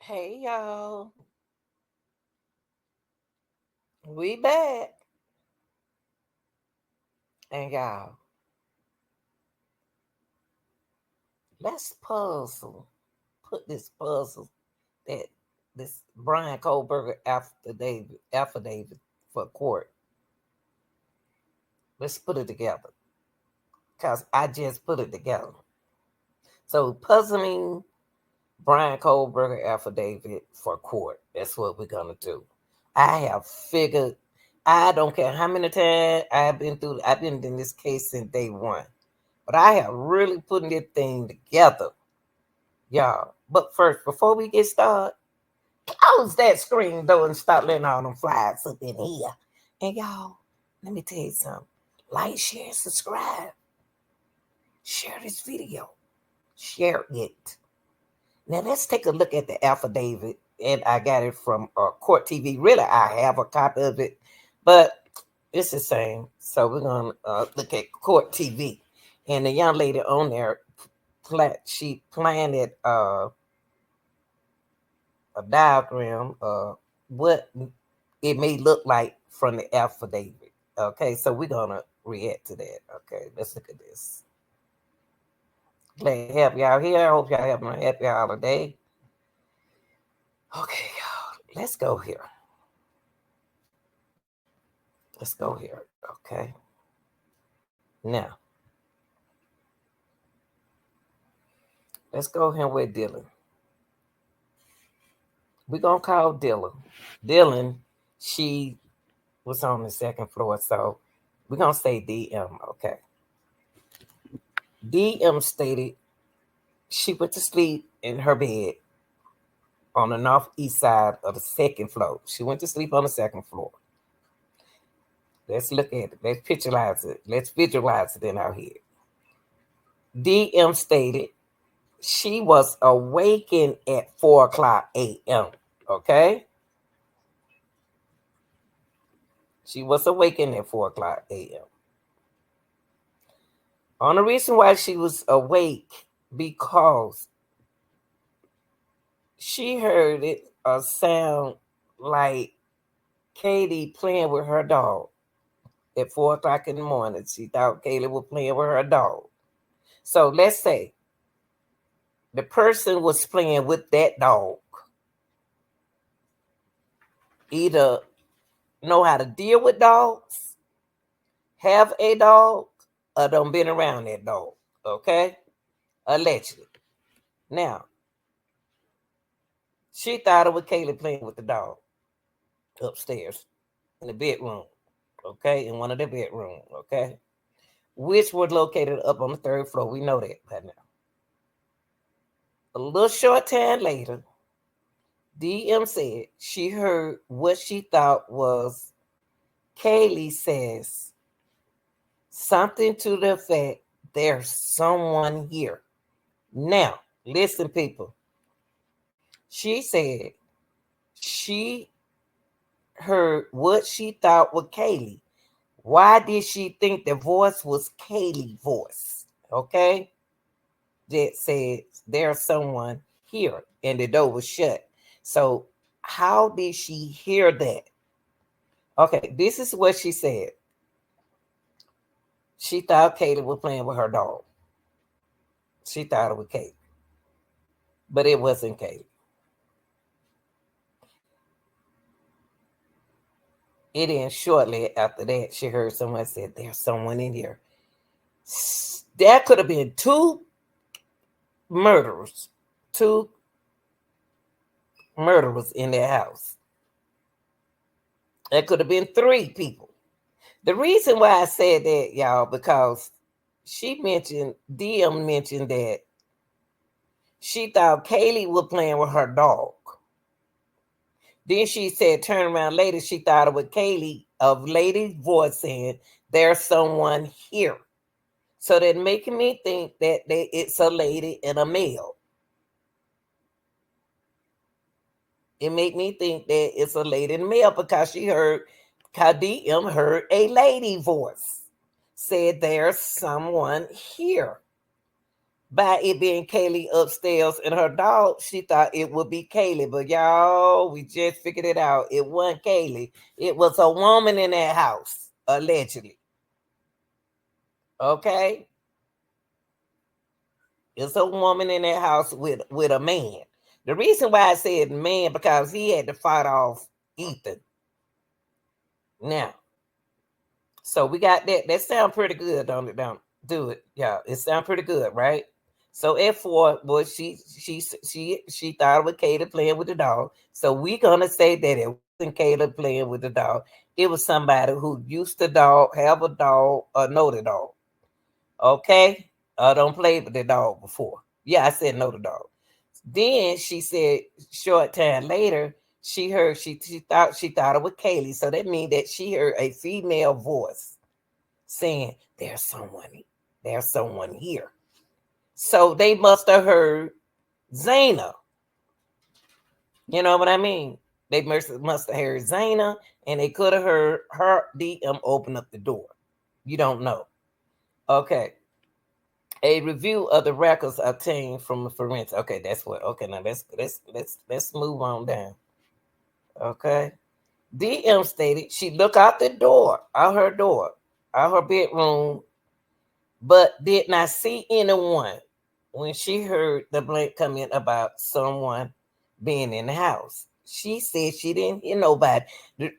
Hey y'all, we back. And y'all, let's puzzle. Put this puzzle that this Bryan Kohberger affidavit for court. Let's put it together. Cause I just put it together. So puzzling Bryan Kohberger affidavit for court. That's what we're gonna do. I have figured I don't care how many times I've been in this case since day one. But I have really putting this thing together, y'all. But first, before we get started, close that screen door and stop letting all them flies up in here. And y'all, let me tell you something. Like, share, subscribe. Share this video. Share it. Now let's take a look at the affidavit. And I got it from Court TV. Really, I have a copy of it, but it's the same. So we're gonna look at Court TV. And the young lady on there, she planted a diagram of what it may look like from the affidavit. Okay, so we're gonna react to that. Okay, let's look at this. Glad to have y'all here. I hope y'all having a happy holiday. Okay, y'all, let's go here. Let's go here. Okay. Now, let's go here with Dylan. We're gonna call Dylan. Dylan, she was on the second floor, so we're gonna say DM. Okay. DM stated she went to sleep in her bed on the northeast side of the second floor. She went to sleep on the second floor. Let's look at it. Let's visualize it. Let's visualize it in our head. DM stated she was awakened at 4 o'clock a.m. Okay? She was awakened at 4 o'clock a.m. On the reason why she was awake, because she heard it a sound like Katie playing with her dog at 4 o'clock in the morning. She thought Kaylee was playing with her dog. So let's say the person was playing with that dog. Either know how to deal with dogs, have a dog, or don't been around that dog. Okay? Allegedly. Now, she thought it was Kaylee playing with the dog upstairs in the bedroom. Okay? In one of the bedrooms. Okay? Which was located up on the third floor. We know that by now. A little short time later, DM said she heard what she thought was Kaylee says something to the effect there's someone here. Now, listen, people. She said she heard what she thought was Kaylee. Why did she think the voice was Kaylee's voice? Okay? That said there's someone here and the door was shut. So how did she hear that? Okay, this is what she said. She thought Kaylee was playing with her dog. She thought it was Kaylee. But it wasn't Kaylee. It then shortly after that, she heard someone said, there's someone in here. There could have been two murderers in their house. There could have been three people. The reason why I said that, y'all, because DM mentioned that she thought Kaylee was playing with her dog. Then she said, turn around later, she thought it was Kaylee, of lady's voice saying, there's someone here. So that making me think that it's a lady and a male. It made me think that it's a lady and a male because DM heard a lady voice. Said there's someone here. by it being Kaylee upstairs and her dog, she thought it would be Kaylee. But y'all, we just figured it out. It wasn't Kaylee. It was a woman in that house, allegedly. Okay? It's a woman in that house with a man. The reason why I said man, because he had to fight off Ethan. Now, so we got that. That sounds pretty good, don't it? Don't do it. Yeah, it sounds pretty good, right? So F4 was she thought it was Kayla playing with the dog. So we're gonna say that it wasn't Kayla playing with the dog. It was somebody who used the dog, have a dog, or know the dog. Okay? Don't play with the dog before. Yeah, I said know the dog. Then she said short time later, she heard she thought it was Kaylee. So that means that she heard a female voice saying, there's someone here. So they must have heard Zayna. You know what I mean? They must have heard Zayna, and they could have heard her DM open up the door. You don't know. Okay. A review of the records obtained from the forensic. Okay, that's what. Okay, now let's move on down. Okay. DM stated she looked out her door, out her bedroom, but did not see anyone when she heard the blank comment about someone being in the house. She said she didn't hear nobody.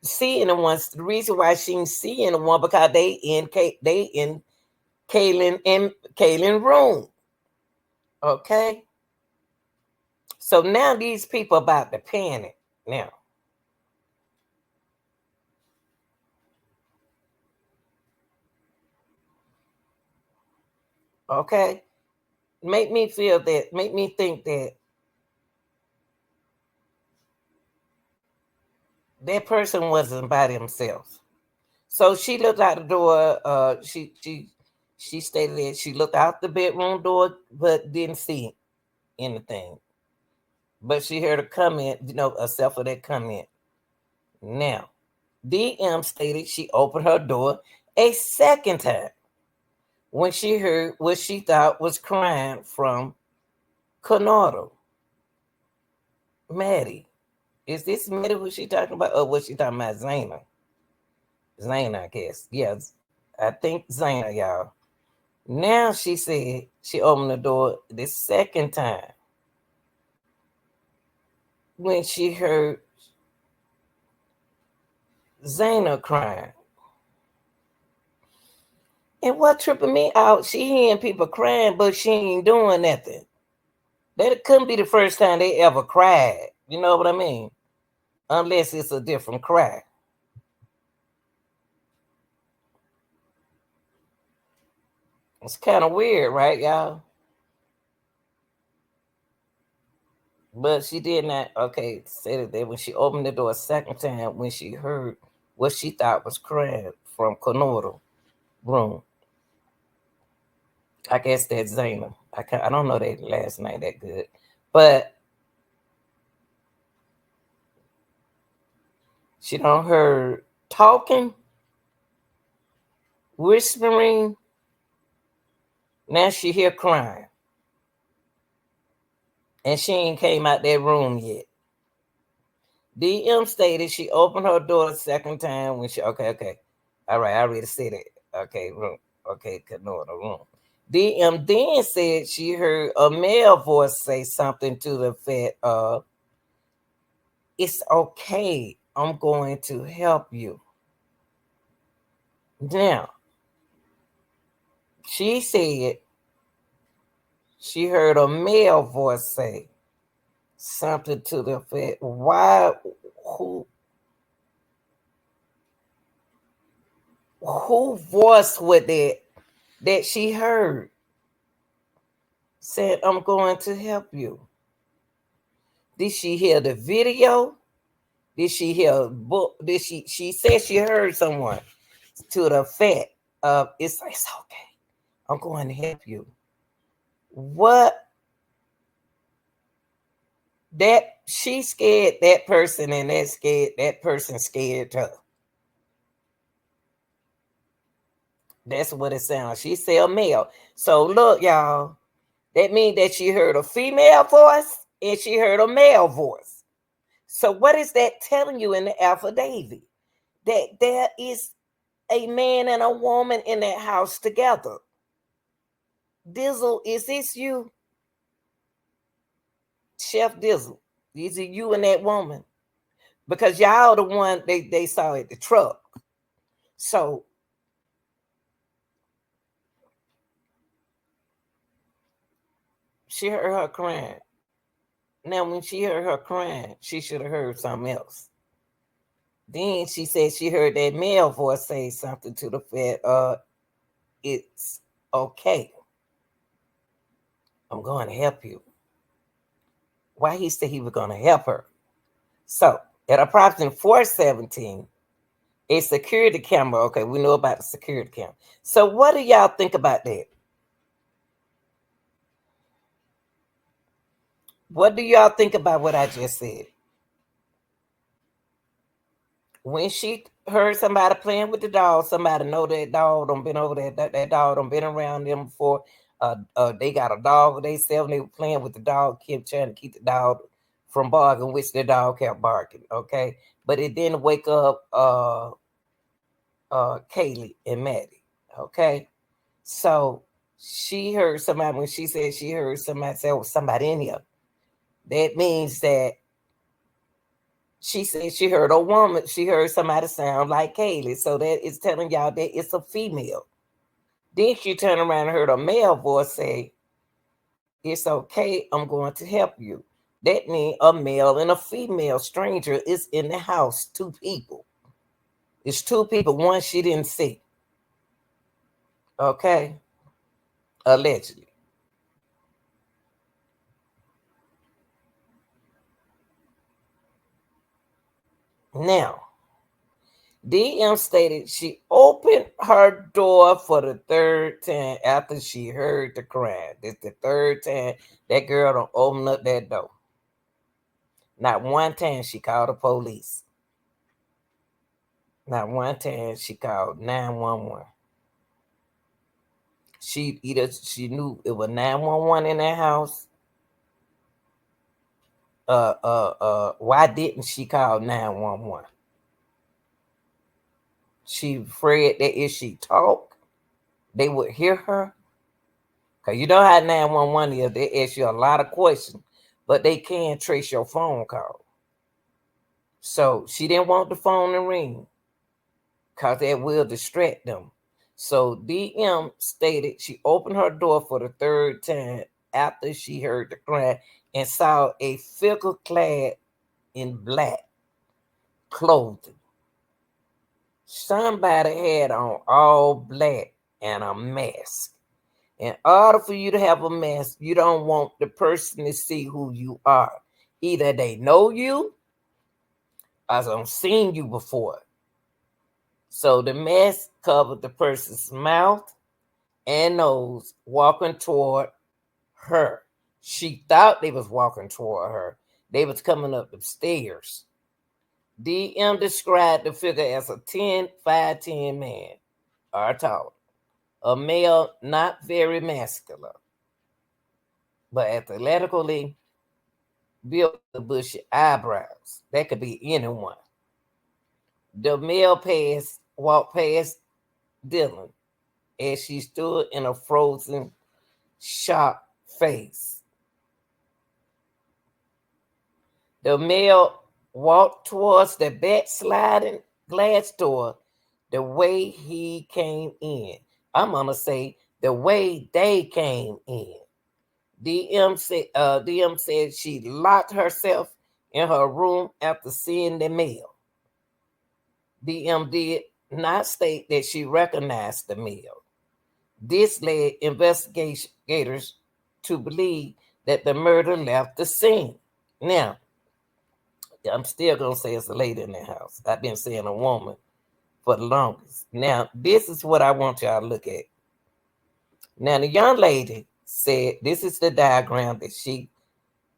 See anyone. The reason why she didn't see anyone because they in Kaylin room. Okay. So now these people about to panic now. Okay. Make me think that person wasn't by themselves. So she looked out the door. She stated that she looked out the bedroom door, but didn't see anything. But she heard a comment, except for that comment. Now, DM stated she opened her door a second time when she heard what she thought was crying from Conardo. Maddie. Is this Maddie who she talking about? Or was she talking about Zayna? Zayna, I guess. Yes. I think Zayna, y'all. Now she said she opened the door the second time when she heard Zayna crying. And what tripping me out, she hearing people crying, but she ain't doing nothing. That couldn't be the first time they ever cried. You know what I mean? Unless it's a different cry. It's kind of weird, right, y'all? But she did not, okay, said that when she opened the door a second time, when she heard what she thought was crying from Conoro room. I guess that's Zayna. I don't know that last name that good. But she don't heard talking, whispering. Now she hear crying. And she ain't came out that room yet. DM stated she opened her door the second time when she okay. All right, I already said it. Okay, room. Okay, no, the room. DM then said she heard a male voice say something to the effect of, "It's okay. I'm going to help you." Now, she said she heard a male voice say something to the effect, "Why? Who voice was that she heard said, I'm going to help you?" Did she hear the video? Did she hear a book? Did she said she heard someone to the effect of, it's okay. I'm going to help you. What? That she scared that person and that person scared her. That's what it sounds. She said a male. So look, y'all, That means that she heard a female voice and she heard a male voice. So what is that telling you in the affidavit? That there is a man and a woman in that house together. Dizzle, is this you? Chef Dizzle, is it you and that woman? Because y'all the one they saw at the truck. So she heard her crying. Now, when she heard her crying, she should have heard something else. Then she said she heard that male voice say something to the effect, it's okay. I'm going to help you. Why he said he was going to help her. So at approximately 4:17, a security camera. Okay, we know about the security camera. So what do y'all think about that? What do y'all think about what I just said? When she heard somebody playing with the dog, somebody know that dog done been over there. That dog done been around them before. They got a dog they sell. They were playing with the dog, kept trying to keep the dog from barking, which the dog kept barking. Okay, but it didn't wake up Kaylee and Maddie. Okay, so she heard somebody when she said she heard somebody say, "Oh, somebody in here." That means that she said she heard a woman. She heard somebody sound like Kaylee. So that is telling y'all that it's a female. Then she turned around and heard a male voice say, "It's okay. I'm going to help you." That means a male and a female stranger is in the house. Two people. It's two people. One she didn't see. Okay. Allegedly. Now, DM stated she opened her door for the third time after she heard the crying. This the third time that girl don't open up that door. Not one time she called the police. Not one time she called 911. She knew it was 911 in that house. Why didn't she call 911? She afraid that if she talked, they would hear her. Cause you know how 911 is, they ask you a lot of questions, but they can't trace your phone call. So she didn't want the phone to ring because that will distract them. So DM stated she opened her door for the third time after she heard the cry and saw a figure clad in black clothing. Somebody had on all black and a mask. In order for you to have a mask, you don't want the person to see who you are. Either they know you or they've seen you before. So the mask covered the person's mouth and nose walking toward her. She thought they was walking toward her. They was coming up the stairs. DM described the figure as a 5'10" man or taller. A male not very masculine, but athletically built with bushy eyebrows. That could be anyone. The male walked past Dylan as she stood in a frozen, shocked face. The male walked towards the backsliding glass door the way he came in. I'm going to say the way they came in. DM said she locked herself in her room after seeing the male. DM did not state that she recognized the male. This led investigators to believe that the murder left the scene. Now, I'm still going to say it's a lady in the house. I've been saying a woman for the longest. Now, this is what I want y'all to look at. Now, the young lady said this is the diagram that she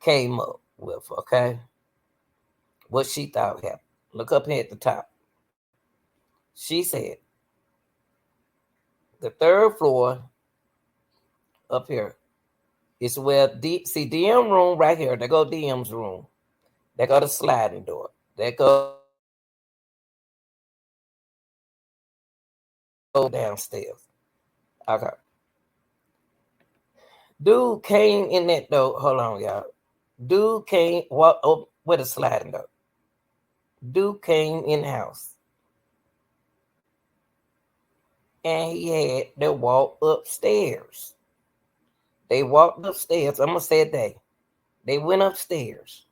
came up with, okay? What she thought happened. Look up here at the top. She said the third floor up here It's where see DM room right here. There go DM's room. There go the sliding door. There go downstairs. Okay. Dude came in that door. Hold on, y'all. Dude came walk up with a sliding door. Dude came in the house and he had to walk upstairs. They walked upstairs. I'm gonna say they. They went upstairs.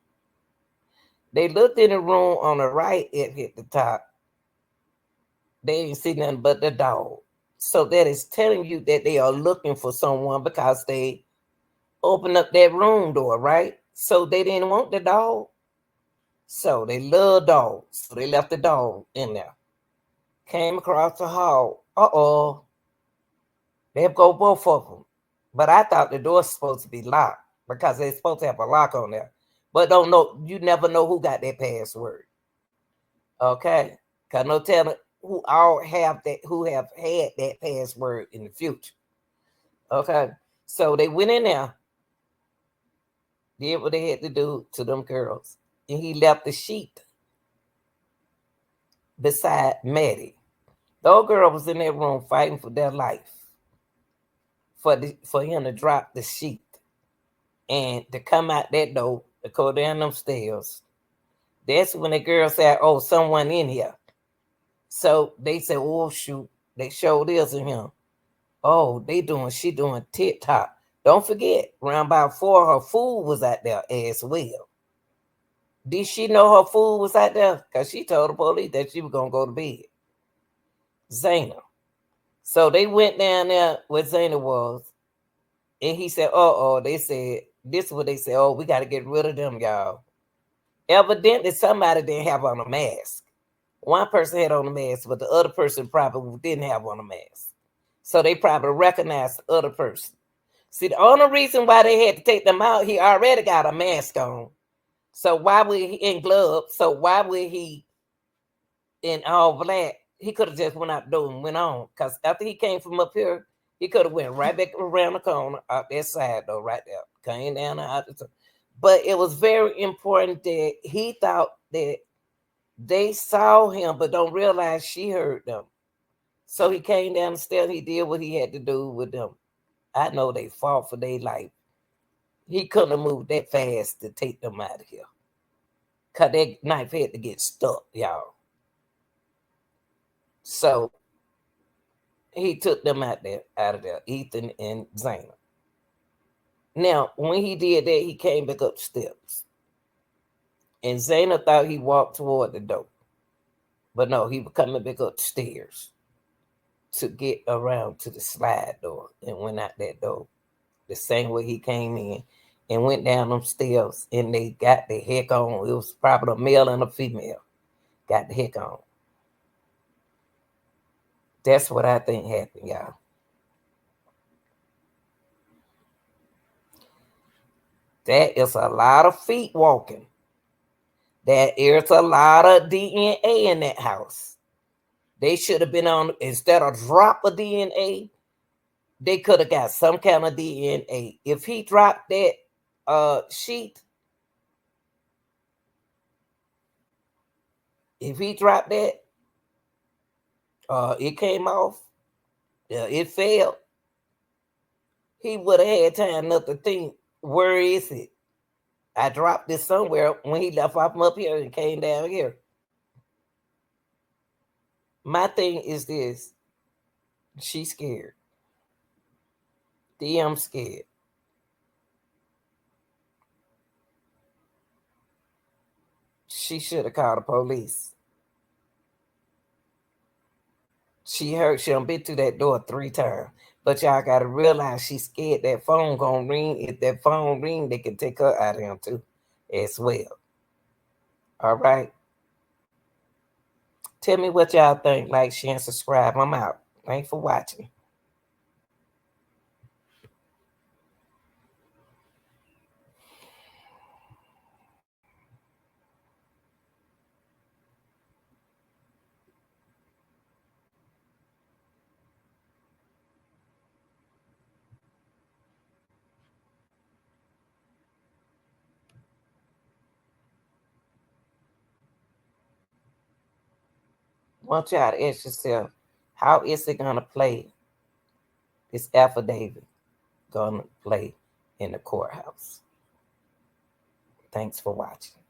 They looked in the room on the right at the top. They didn't see nothing but the dog. So that is telling you that they are looking for someone because they opened up that room door, right? So they didn't want the dog. So they love dogs. So they left the dog in there. Came across the hall. Uh-oh. There go both of them. But I thought the door's supposed to be locked because they're supposed to have a lock on there. But don't know, you never know who got that password. Okay? Cause no telling who all have that who have had that password in the future. Okay. So they went in there, did what they had to do to them girls. And he left the sheet beside Maddie. The old girl was in that room fighting for their life. For him to drop the sheet and to come out that door, to go down them stairs. That's when the girl said, "Oh, someone in here." So they said, "Oh shoot!" They showed this in him. Oh, she doing TikTok. Don't forget, around about 4, her food was out there as well. Did she know her food was out there? Because she told the police that she was gonna go to bed. Zayna. So they went down there where Zayna was, and he said, "Oh," they said, "This is what they said. Oh, we got to get rid of them, y'all." Evidently, somebody didn't have on a mask. One person had on a mask, but the other person probably didn't have on a mask. So they probably recognized the other person. See, the only reason why they had to take them out, he already got a mask on. So why would he in gloves? So why would he in all black? He could have just went out the door and went on. Because after he came from up here, he could have went right back around the corner, out that side though, right there. Came down out the But it was very important that he thought that they saw him, but don't realize she heard them. So he came down the stairs. He did what he had to do with them. I know they fought for their life. He couldn't have moved that fast to take them out of here. Cause that knife had to get stuck, y'all. So he took them out of there, Ethan and Zayna. Now, when he did that, he came back up steps. And Zayna thought he walked toward the door. But no, he was coming back up the stairs to get around to the slide door and went out that door the same way he came in and went down them stairs and they got the heck on. It was probably a male and a female. Got the heck on. That's what I think happened, y'all. That is a lot of feet walking. That is a lot of DNA in that house. They should have been on, instead of drop of DNA, they could have got some kind of DNA. If he dropped that sheet, if he dropped that, it came off, it failed, he would have had time enough to think, where is it? I dropped this somewhere when he left off from up here and came down here. My thing is this, she's scared. DM scared. She should have called the police. She done been through that door 3 times. But y'all gotta realize she's scared that phone gonna ring. If that phone ring, they can take her out of him too, as well. All right. Tell me what y'all think. Like, share, and subscribe. I'm out. Thanks for watching. want y'all to ask yourself, how is it going to play? This affidavit going to play in the courthouse. Thanks for watching.